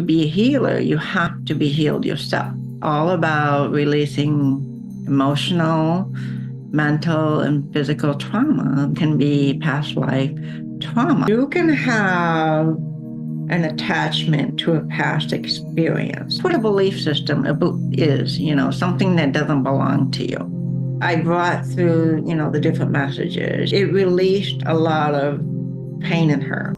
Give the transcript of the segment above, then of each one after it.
To be a healer, you have to be healed yourself. All about releasing emotional, mental, and physical trauma. Can be past life trauma. You can have an attachment to a past experience. What a belief system is, something that doesn't belong to you. I brought through, the different messages. It released a lot of pain in her.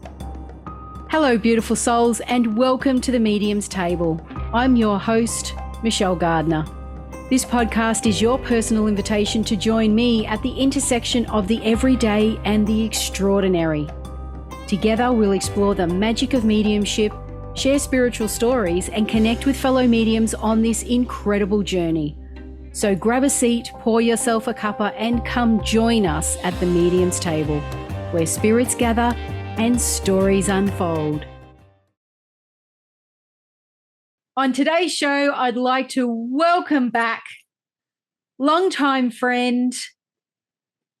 Hello, beautiful souls, and welcome to the Medium's Table. I'm your host, Michelle Gardner. This podcast is your personal invitation to join me at the intersection of the everyday and the extraordinary. Together, we'll explore the magic of mediumship, share spiritual stories, and connect with fellow mediums on this incredible journey. So grab a seat, pour yourself a cuppa, and come join us at the Medium's Table, where spirits gather and stories unfold. On today's show, I'd like to welcome back longtime friend,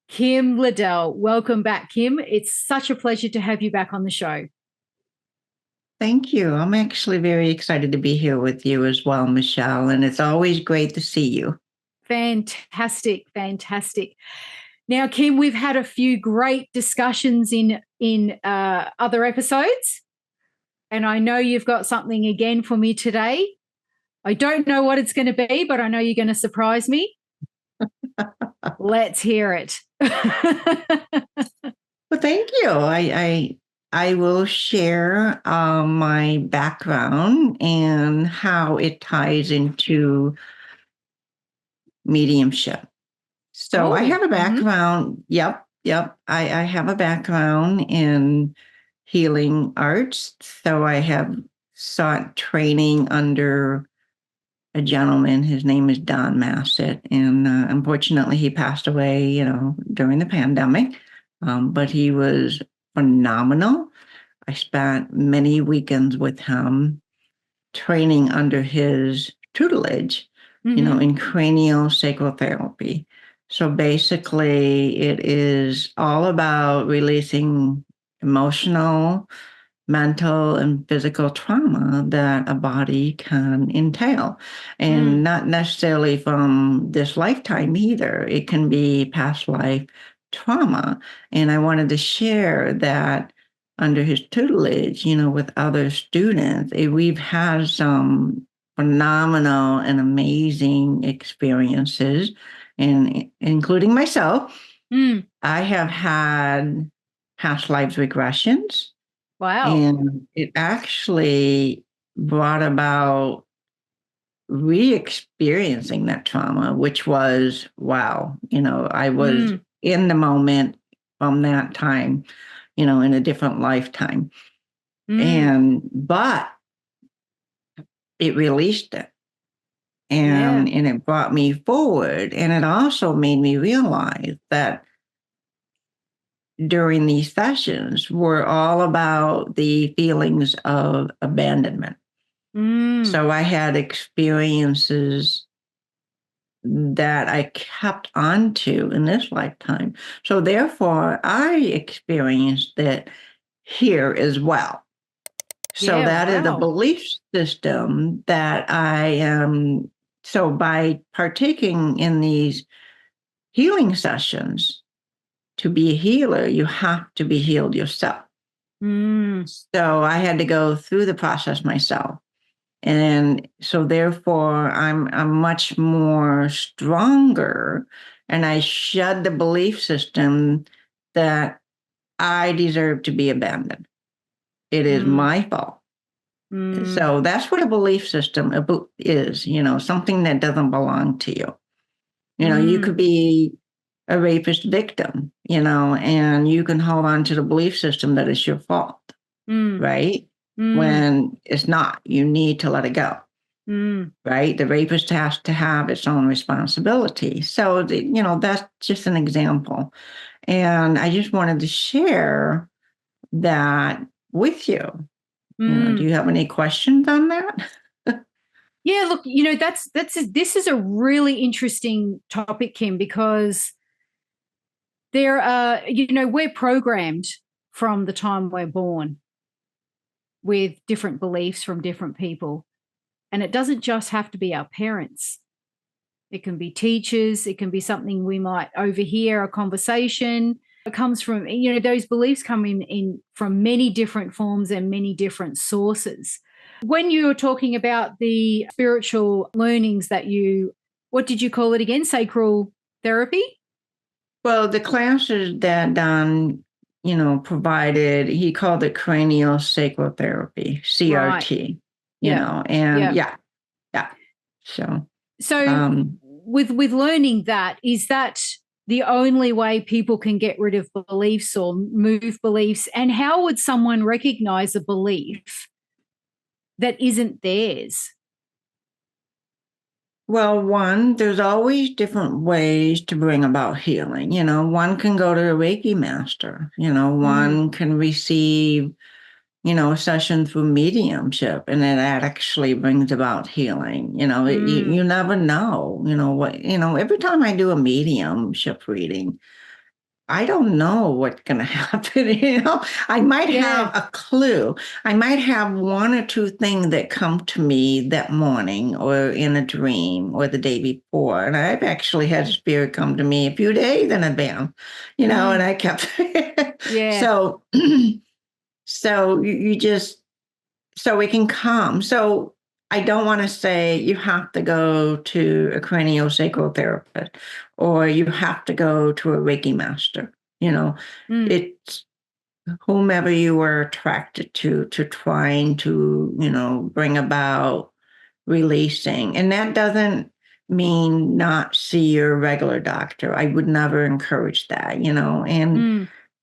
Kim Liddell. Welcome back, Kim. It's such a pleasure to have you back on the show. Thank you. I'm actually very excited to be here with you as well, Michelle, and it's always great to see you. Fantastic, fantastic. Now, Kim, we've had a few great discussions in other episodes, and I know you've got something again for me today. I don't know what it's going to be, but I know you're going to surprise me. Let's hear it. Well, thank you. I will share my background and how it ties into mediumship. So I have a background. Mm-hmm. I have a background in healing arts. So I have sought training under a gentleman. His name is Don Massett. And unfortunately, he passed away, during the pandemic. But he was phenomenal. I spent many weekends with him training under his tutelage, in Cranial Sacral Therapy. So basically, it is all about releasing emotional, mental, and physical trauma that a body can entail. And not necessarily from this lifetime either. It can be past life trauma. And I wanted to share that under his tutelage, with other students. We've had some phenomenal and amazing experiences, and including myself. I have had past lives regressions. Wow. And it actually brought about re-experiencing that trauma, which was, wow, I was in the moment from that time, in a different lifetime. But it released it. And it brought me forward. And it also made me realize that during these sessions were all about the feelings of abandonment. So I had experiences that I kept onto in this lifetime. So therefore, I experienced it here as well. So that is a belief system that I am. So by partaking in these healing sessions, to be a healer, you have to be healed yourself. So I had to go through the process myself. And so therefore, I'm much more stronger, and I shed the belief system that I deserve to be abandoned. It is my fault. So that's what a belief system is, something that doesn't belong to you. You could be a rapist victim, and you can hold on to the belief system that it's your fault, right? When it's not. You need to let it go, right? The rapist has to have its own responsibility. So, that's just an example. And I just wanted to share that with you. Do you have any questions on that? Yeah, look, this is a really interesting topic, Kim, because there are, we're programmed from the time we're born. with different beliefs from different people. And it doesn't just have to be our parents. It can be teachers. It can be something we might overhear, a conversation. It comes from, those beliefs come in from many different forms and many different sources. When you were talking about the spiritual learnings that what did you call it again? Sacral therapy? Well, the classes that Don, provided, he called it Cranial Sacral Therapy, CRT, Right. Yeah. and yeah. So with learning that, is that the only way people can get rid of beliefs or move beliefs? And how would someone recognize a belief that isn't theirs? Well, one, there's always different ways to bring about healing. One can go to a Reiki master, one can receive, a session through mediumship, and that actually brings about healing. You never know, every time I do a mediumship reading, I don't know what's going to happen. I might have a clue. I might have one or two things that come to me that morning or in a dream or the day before. And I've actually had spirit come to me a few days in advance, and I kept. So, you just, so it can come. So I don't want to say you have to go to a cranial sacral therapist or you have to go to a Reiki master. It's whomever you were attracted to trying to, bring about releasing. And that doesn't mean not see your regular doctor. I would never encourage that,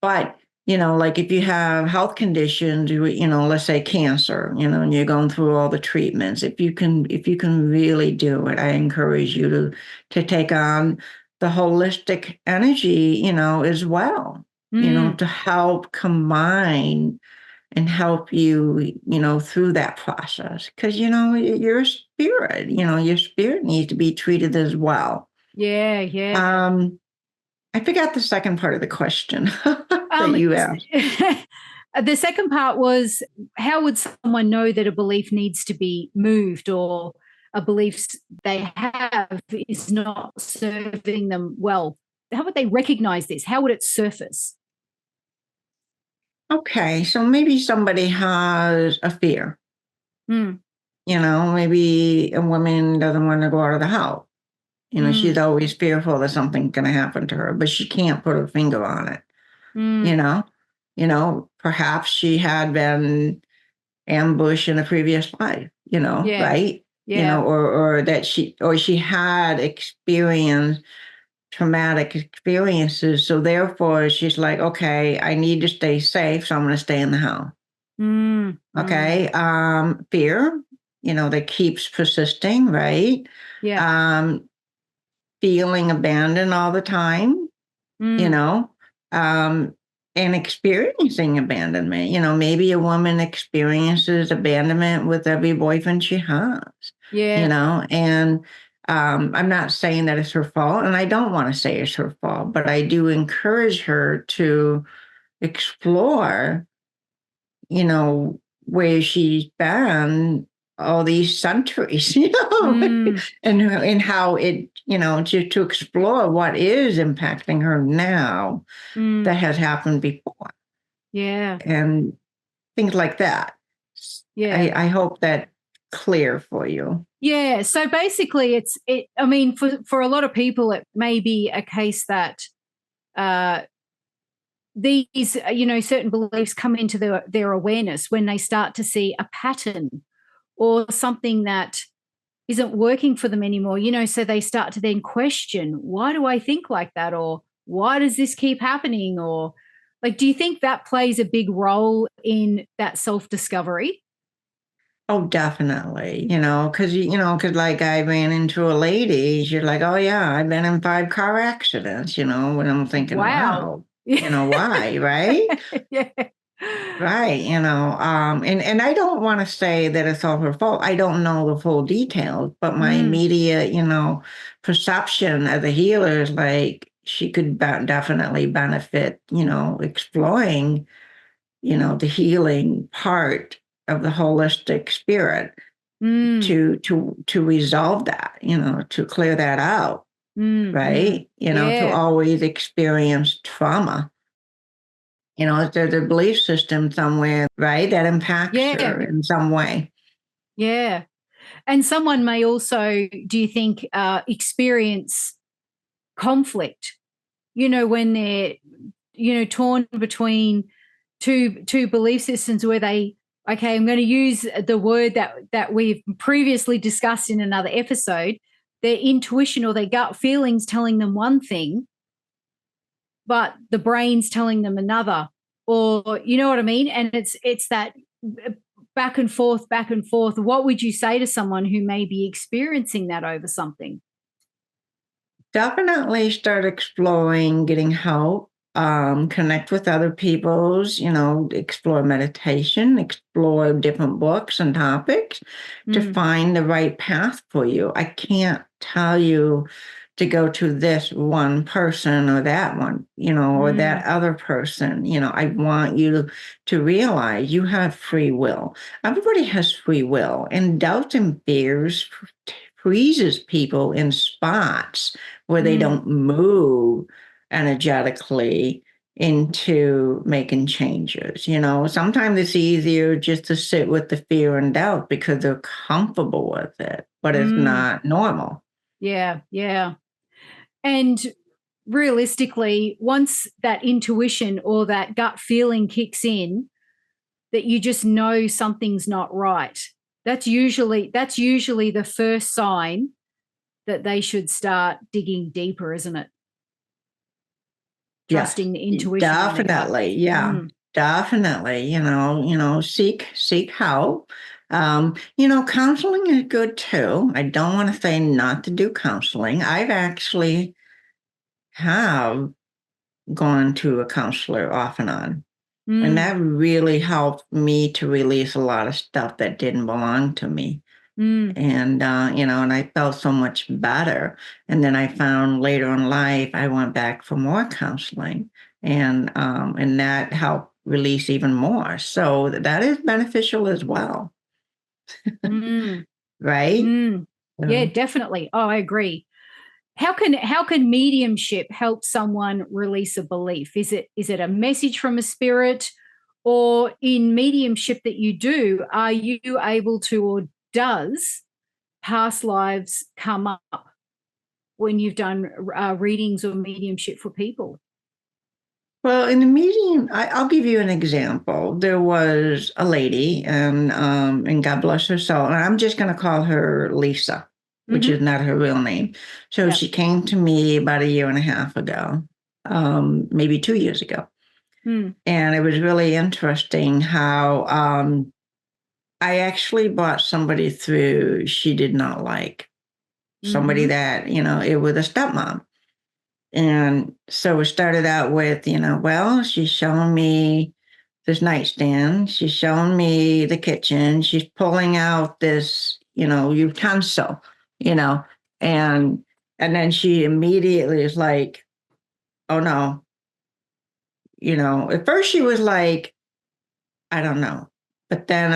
but like if you have health conditions, let's say cancer, and you're going through all the treatments, if you can really do it, I encourage you to take on the holistic energy, as well, to help combine and help you, through that process. Because, you're a spirit, your spirit needs to be treated as well. Yeah. I forgot the second part of the question that you asked. The second part was, how would someone know that a belief needs to be moved or a belief they have is not serving them well? How would they recognize this? How would it surface? Okay, so maybe somebody has a fear. Maybe a woman doesn't want to go out of the house. She's always fearful that something's going to happen to her, but she can't put her finger on it. Perhaps she had been ambushed in a previous life, right? Yeah. Or that she had experienced traumatic experiences. So therefore she's like, okay, I need to stay safe. So I'm going to stay in the house. Okay. Fear, that keeps persisting, right? Yeah. Feeling abandoned all the time, and experiencing abandonment. Maybe a woman experiences abandonment with every boyfriend she has, and I'm not saying that it's her fault, and I don't want to say it's her fault, but I do encourage her to explore, where she's been all these centuries, and how it, to explore what is impacting her now that has happened before. Yeah. And things like that. Yeah. I hope that's clear for you. Yeah. So basically I mean, for a lot of people, it may be a case that these, certain beliefs come into their awareness when they start to see a pattern or something that isn't working for them anymore, so they start to then question, why do I think like that? Or why does this keep happening? Or like, do you think that plays a big role in that self-discovery? Oh, definitely. Because like I ran into a lady, she's like, oh yeah, I've been in 5 car accidents, when I'm thinking, wow, why, right? Yeah. Right. And I don't want to say that it's all her fault. I don't know the full details, but my immediate, perception as a healer is like she could definitely benefit, exploring, the healing part of the holistic spirit to resolve that, to clear that out, right? To always experience trauma. There's a belief system somewhere, right, that impacts her in some way. Yeah. And someone may also, do you think, experience conflict, when they're, torn between two belief systems where they, okay, I'm going to use the word that we've previously discussed in another episode, their intuition or their gut feelings telling them one thing, but the brain's telling them another, or you know what I mean? And it's that back and forth. What would you say to someone who may be experiencing that over something? Definitely start exploring getting help, connect with other people's, explore meditation, explore different books and topics to find the right path for you. I can't tell you to go to this one person or that one, or that other person. I want you to realize you have free will. Everybody has free will, and doubts and fears freezes people in spots where they don't move energetically into making changes. Sometimes it's easier just to sit with the fear and doubt because they're comfortable with it, but it's not normal. Yeah. And realistically, once that intuition or that gut feeling kicks in, that you just know something's not right, that's usually the first sign that they should start digging deeper, isn't it? Trusting the intuition. Definitely. Yeah. Definitely. Seek help. Counseling is good too. I don't want to say not to do counseling. I've actually have gone to a counselor off and on. And that really helped me to release a lot of stuff that didn't belong to me. And, and I felt so much better. And then I found later in life, I went back for more counseling and that helped release even more. So that is beneficial as well. Right? Yeah, definitely. Oh, I agree. How can mediumship help someone release a belief? Is it a message from a spirit, or in mediumship that you do, are you able to, or does past lives come up when you've done readings or mediumship for people? Well, in the medium, I'll give you an example. There was a lady, and God bless her soul, and I'm just going to call her Lisa, which is not her real name. So she came to me about 1.5 years ago, maybe 2 years ago. And it was really interesting how I actually brought somebody through she did not like. Somebody that, it was a stepmom. And so it started out with, well, she's showing me this nightstand. She's showing me the kitchen. She's pulling out this, utensil, and then she immediately is like, oh no, at first she was like, I don't know. But then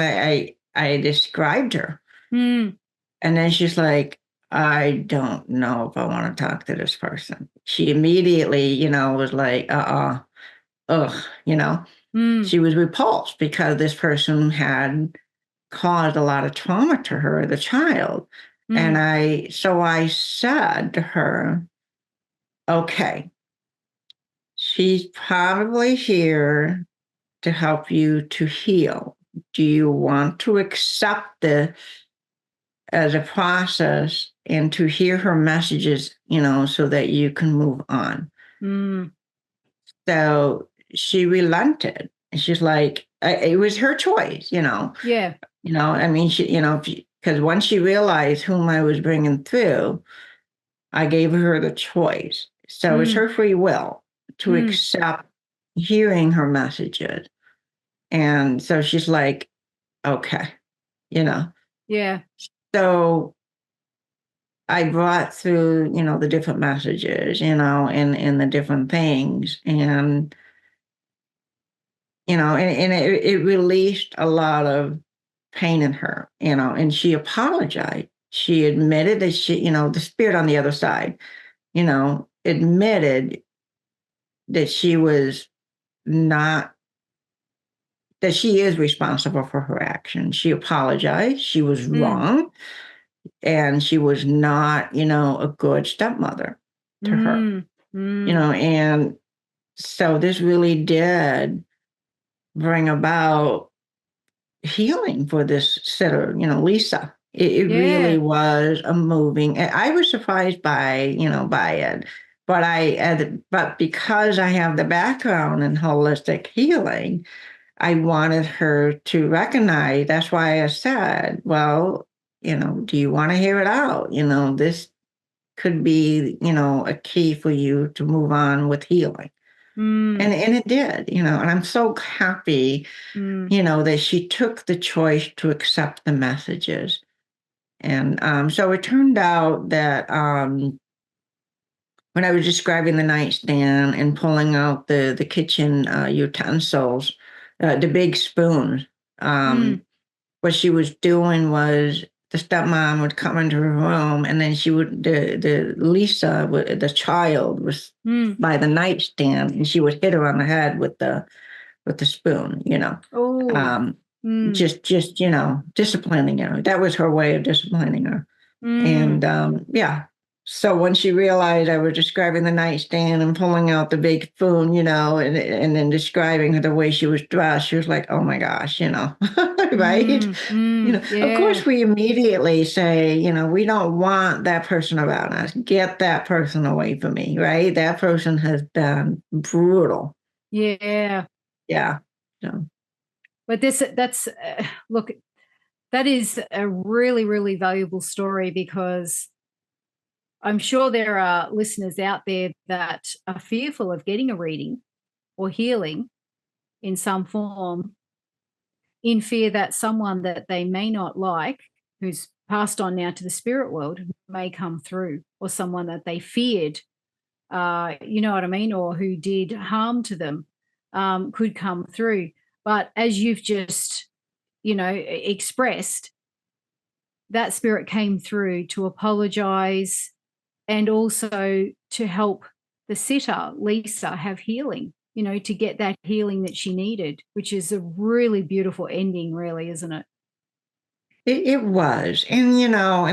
I described her. And then she's like, I don't know if I want to talk to this person. She immediately, was like, ugh, she was repulsed because this person had caused a lot of trauma to her as a child. And so I said to her, okay, she's probably here to help you to heal. Do you want to accept this as a process and to hear her messages, so that you can move on? So she relented. And she's like, it was her choice, Yeah. I mean, because once she realized whom I was bringing through, I gave her the choice. So it's her free will to accept hearing her messages. And so she's like, okay, Yeah. So I brought through, the different messages, and the different things. And, and it released a lot of pain in her, and she apologized. She admitted that the spirit on the other side, admitted that she was not, that she is responsible for her actions. She apologized. She was wrong. And she was not, a good stepmother to her, and so this really did bring about healing for this sitter, Lisa. It really was a moving. I was surprised by it, but because I have the background in holistic healing, I wanted her to recognize. That's why I said, well, do you want to hear it out? This could be, a key for you to move on with healing. And it did, and I'm so happy, that she took the choice to accept the messages. And so it turned out that when I was describing the nightstand and pulling out the kitchen utensils, the big spoon, what she was doing was the stepmom would come into her room, and then she would the Lisa, the child, was by the nightstand, and she would hit her on the head with the spoon, just disciplining her. That was her way of disciplining her. And so when she realized I was describing the nightstand and pulling out the big spoon, and then describing the way she was dressed, she was like, oh my gosh, right? Of course we immediately say, we don't want that person around us. Get that person away from me, right? That person has been brutal. Yeah. Yeah. So. But look, that is a really, really valuable story, because I'm sure there are listeners out there that are fearful of getting a reading or healing in some form, in fear that someone that they may not like, who's passed on now to the spirit world, may come through, or someone that they feared, you know what I mean, or who did harm to them, could come through. But as you've just, expressed, that spirit came through to apologize and also to help the sitter, Lisa, have healing, to get that healing that she needed, which is a really beautiful ending, really, isn't it? It was. And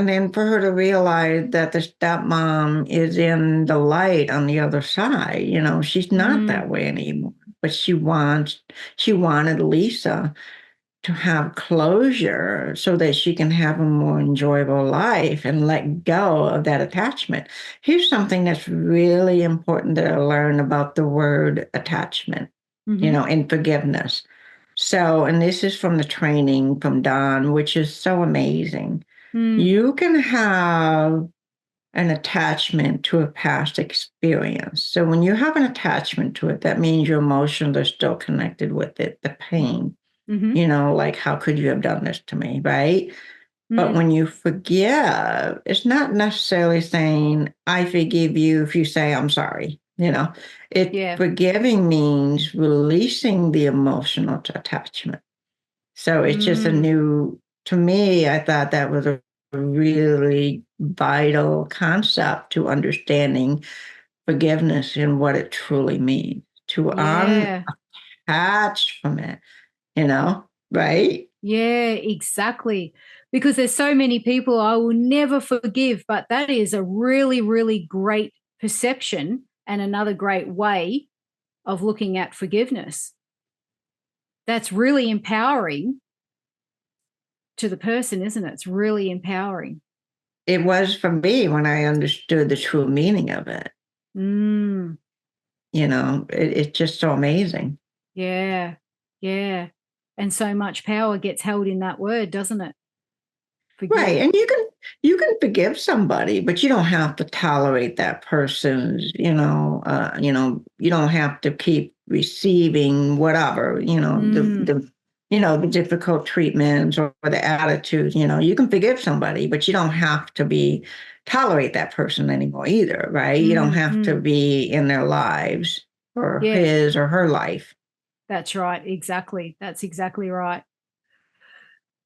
then for her to realize that the stepmom is in the light on the other side, she's not that way anymore. But she wanted Lisa to have closure so that she can have a more enjoyable life and let go of that attachment. Here's something that's really important that I learned about the word attachment, and forgiveness. So, and this is from the training from Don, which is so amazing. You can have an attachment to a past experience. So when you have an attachment to it, that means your emotions are still connected with it, the pain. Like, how could you have done this to me, right? But when you forgive, it's not necessarily saying, I forgive you if you say, I'm sorry. Forgiving means releasing the emotional attachment. So it's just to me, I thought that was a really vital concept to understanding forgiveness and what it truly means, to unattach from it, right? Yeah, exactly. Because there's so many people I will never forgive, but that is a really, really great perception and another great way of looking at forgiveness. That's really empowering to the person, isn't it? It's really empowering. It was for me when I understood the true meaning of it. It's just so amazing. Yeah, yeah. And so much power gets held in that word, doesn't it? Forgive. Right. And you can forgive somebody, but you don't have to tolerate that person's, you don't have to keep receiving whatever, the difficult treatments or the attitudes. You can forgive somebody, but you don't have to tolerate that person anymore either, right? You don't have to be in their lives or his or her life. That's right. Exactly. That's exactly right.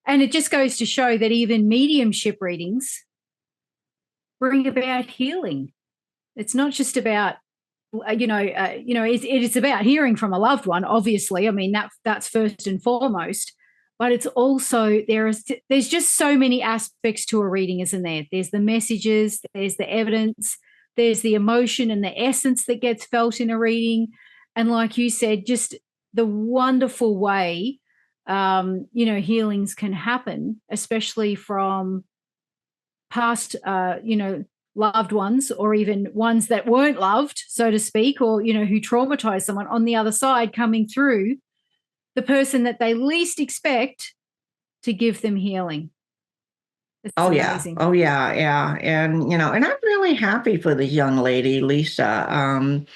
And it just goes to show that even mediumship readings bring about healing. It's not just about, it's about hearing from a loved one, obviously. I mean, that's first and foremost. But it's also, there's just so many aspects to a reading, isn't there? There's the messages, there's the evidence, there's the emotion and the essence that gets felt in a reading. And like you said, just the wonderful way, healings can happen, especially from past, loved ones, or even ones that weren't loved, so to speak, or, who traumatized someone on the other side, coming through the person that they least expect to give them healing. It's amazing. Oh, yeah. And, and I'm really happy for this young lady, Lisa.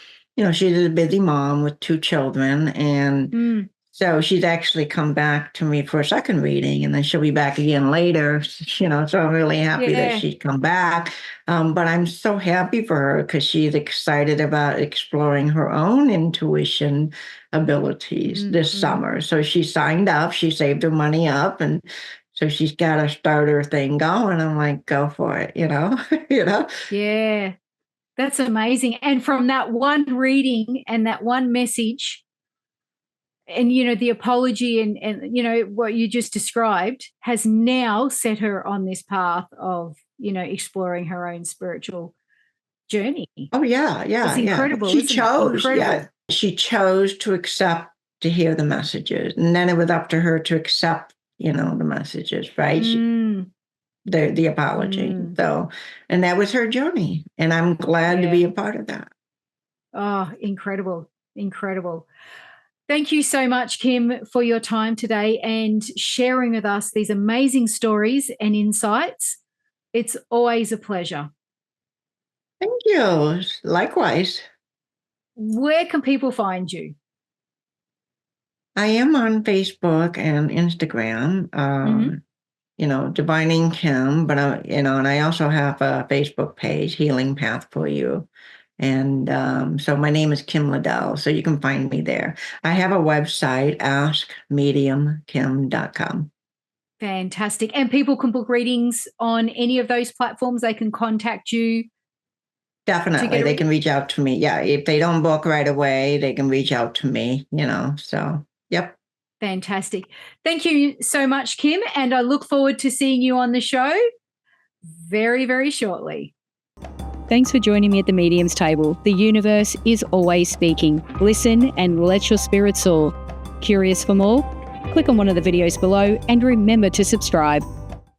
She's a busy mom with 2 children. And so she's actually come back to me for a second reading, and then she'll be back again later, so I'm really happy that she's come back. But I'm so happy for her because she's excited about exploring her own intuition abilities this summer. So she signed up, she saved her money up, and so she's got a starter thing going. I'm like, go for it, Yeah, that's amazing. And from that one reading and that one message, and, the apology and what you just described has now set her on this path of, exploring her own spiritual journey. Oh, yeah. It's incredible. She chose to accept, to hear the messages. And then it was up to her to accept, the messages, right? The apology. So, and that was her journey. And I'm glad to be a part of that. Oh, incredible. Incredible. Thank you so much, Kim, for your time today and sharing with us these amazing stories and insights. It's always a pleasure. Thank you. Likewise. Where can people find you? I am on Facebook and Instagram, Divining Kim, but and I also have a Facebook page, Healing Path for You. And so my name is Kim Liddell, so you can find me there. I have a website, askmediumkim.com. Fantastic. And people can book readings on any of those platforms. They can contact you. Definitely. They can reach out to me. Yeah. If they don't book right away, they can reach out to me, so, yep. Fantastic. Thank you so much, Kim. And I look forward to seeing you on the show very, very shortly. Thanks for joining me at the Medium's Table. The universe is always speaking. Listen and let your spirit soar. Curious for more? Click on one of the videos below and remember to subscribe.